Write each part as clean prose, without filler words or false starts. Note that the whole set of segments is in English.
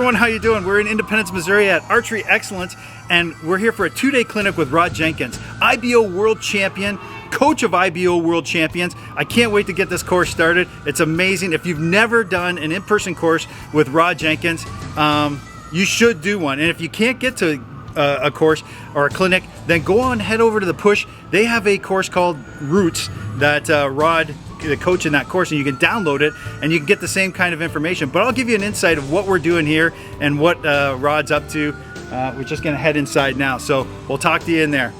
everyone, how you doing? We're in Independence, Missouri at Archery Excellence, and we're here for a 2-day clinic with Rod Jenkins, IBO World Champion, coach of IBO World Champions. I can't wait to get this course started. It's amazing. If you've never done an in-person course with Rod Jenkins, you should do one. And if you can't get to a course or a clinic, then go on, head over to the Push. They have a course called Roots that Rod, the coach in that course, and you can download it and you can get the same kind of information. But I'll give you an insight of what we're doing here and what Rod's up to. We're just going to head inside now, so we'll talk to you in there.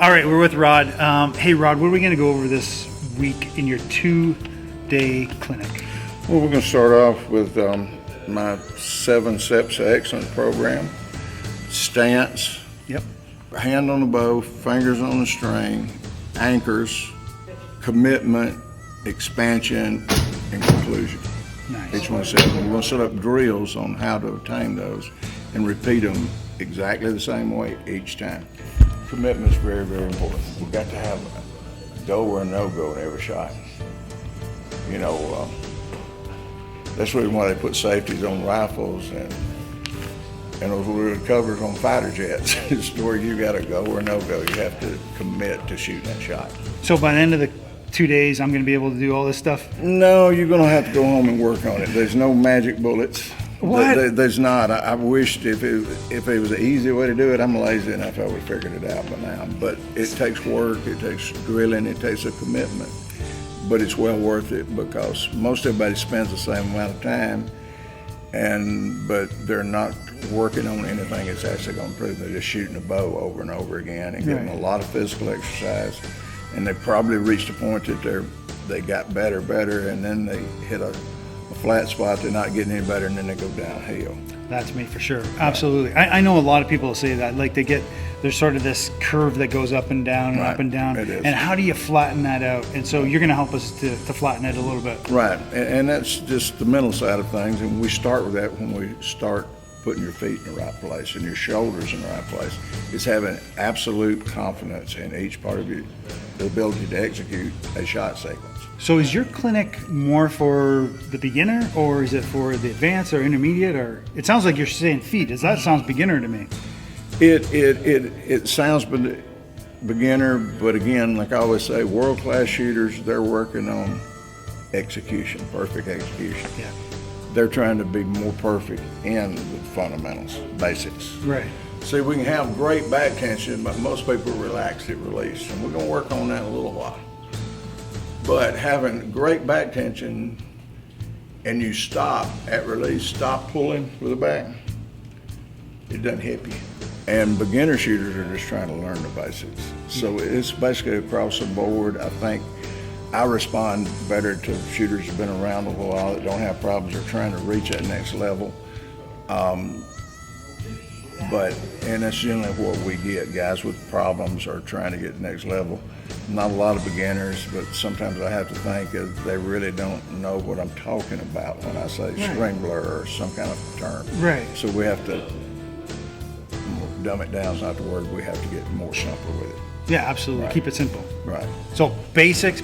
All right, we're with Rod. Hey, Rod, what are we going to go over this week in your 2-day clinic? Well, we're going to start off with my 7 steps to excellence program. Stance. Yep. Hand on the bow, fingers on the string, anchors, commitment, expansion, and conclusion. Nice. Each one set. We're going to set up drills on how to attain those and repeat them exactly the same way each time. Commitment is very, very important. We've got to have a go or a no-go in every shot. You know, that's the reason why they put safeties on rifles and those little covers on fighter jets. It's where you got to go or no-go. You have to commit to shooting that shot. So by the end of the 2 days, I'm going to be able to do all this stuff? No, you're going to have to go home and work on it. There's no magic bullets. What? There's not. I wished if it was an easy way to do it, I'm lazy enough I would have figured it out by now. But it takes work, it takes drilling, it takes a commitment. But it's well worth it because most everybody spends the same amount of time, but they're not working on anything that's actually going to improve. They're just shooting a bow over and over again and getting a lot of physical exercise. And they probably reached a point that they got better, and then they hit a flat spot, they're not getting any better, and then they go downhill. That's me for sure. Absolutely. I know a lot of people say that, like there's sort of this curve that goes up and down and up and down. It is. And how do you flatten that out? And so you're going to help us to flatten it a little bit. Right, and that's just the mental side of things, and we start with that when we start putting your feet in the right place and your shoulders in the right place. It's having absolute confidence in each part of you, the ability to execute a shot sequence. So is your clinic more for the beginner, or is it for the advanced or intermediate? Or it sounds like you're saying feet. That sounds beginner to me. It sounds beginner, but again, like I always say, world-class shooters, they're working on execution, perfect execution. Yeah. They're trying to be more perfect in the fundamentals, basics. Right. See, we can have great back tension, but most people relax at release, and we're going to work on that in a little while. But having great back tension and you stop at release, stop pulling with the back, it doesn't hit you. And beginner shooters are just trying to learn the basics. So it's basically across the board. I think I respond better to shooters who've been around a while that don't have problems or trying to reach that next level. And that's generally what we get, guys with problems or trying to get the next level. Not a lot of beginners, but sometimes I have to think that they really don't know what I'm talking about when I say string blur or some kind of term. Right. So we have to dumb it down is not the word. We have to get more simple with it. Yeah, absolutely. Right. Keep it simple. Right. So basics.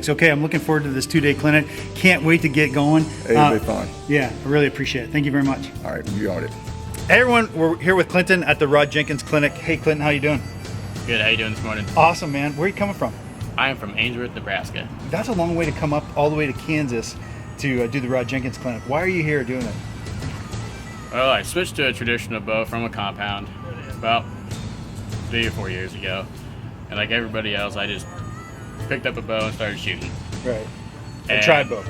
Okay, I'm looking forward to this 2-day clinic. Can't wait to get going. It'll be fun. Yeah, I really appreciate it. Thank you very much. All right, you got it. Hey everyone, we're here with Clinton at the Rod Jenkins Clinic. Hey Clinton, how you doing? Good, how you doing this morning? Awesome, man. Where are you coming from? I am from Ainsworth, Nebraska. That's a long way to come up all the way to Kansas to do the Rod Jenkins Clinic. Why are you here doing it? Well, I switched to a traditional bow from a compound about 3 or 4 years ago. And like everybody else, I just picked up a bow and started shooting. Right. A tri bow.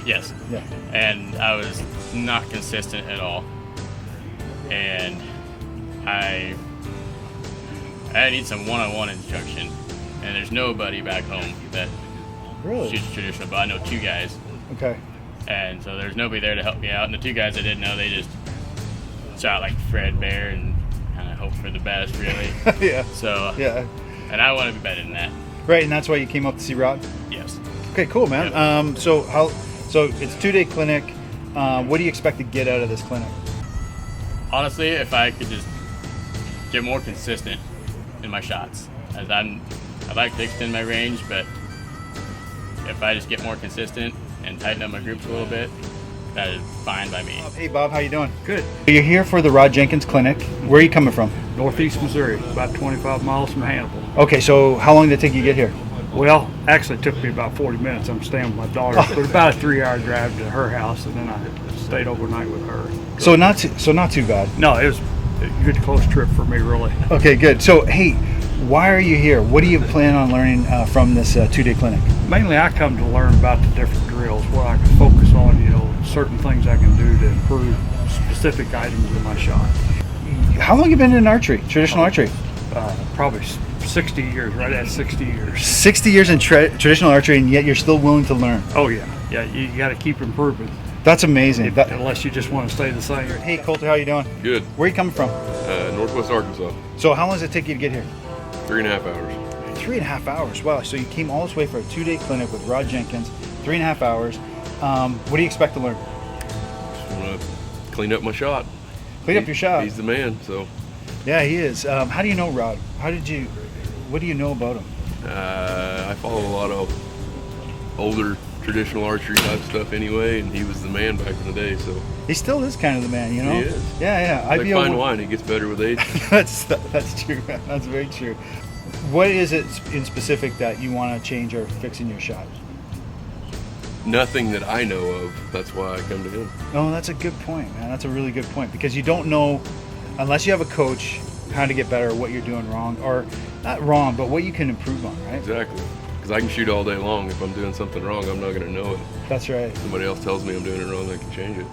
Yes. Yeah. And I was not consistent at all. And I need some one-on-one instruction. And there's nobody back home that shoots traditional bow. I know 2 guys. Okay. And so there's nobody there to help me out. And the 2 guys I didn't know, they just shot like Fred Bear and kind of hope for the best, really. Yeah. So, yeah. And I want to be better than that. Right, and that's why you came up to see Rod? Yes. Okay, cool, man. Yep. So it's a 2-day clinic. What do you expect to get out of this clinic? Honestly, if I could just get more consistent in my shots, as I'd like to extend my range, but if I just get more consistent and tighten up my groups a little bit, that is fine by me. Hey Bob, how you doing? Good. You're here for the Rod Jenkins Clinic. Where are you coming from? Northeast Missouri, about 25 miles from Hannibal. Okay, so how long did it take you to get here? Well, actually it took me about 40 minutes. I'm staying with my daughter, but about a 3-hour drive to her house, and then I stayed overnight with her. So not too bad. No, it was a good close trip for me, really. Okay, good. So hey, why are you here? What do you plan on learning from this 2-day clinic? Mainly I come to learn about the different drills, what I can focus on, certain things I can do to improve specific items in my shot. How long have you been in archery, traditional archery? Probably 60 years, right at 60 years. 60 years in traditional archery, and yet you're still willing to learn. Oh yeah, you got to keep improving. That's amazing. Unless you just want to stay the same. Hey Colter, how you doing? Good. Where are you coming from? Northwest Arkansas. So how long does it take you to get here? 3.5 hours. 3.5 hours. Wow. So you came all this way for a 2-day clinic with Rod Jenkins. 3.5 hours. What do you expect to learn? Just want to clean up my shot. Clean up your shot. He's the man, so. Yeah, he is. How do you know Rod? What do you know about him? I follow a lot of older traditional archery type stuff anyway, and he was the man back in the day, so. He still is kind of the man, He is. Yeah. Like fine wine, it gets better with age. That's true, man. That's very true. What is it in specific that you want to change or fix in your shot? Nothing that I know of. That's why I come to him. Oh, that's a good point, man. That's a really good point, because you don't know, unless you have a coach, how to get better, what you're doing wrong, or not wrong, but what you can improve on, right? Exactly. Because I can shoot all day long. If I'm doing something wrong, I'm not going to know it. That's right. Somebody else tells me I'm doing it wrong, they can change it.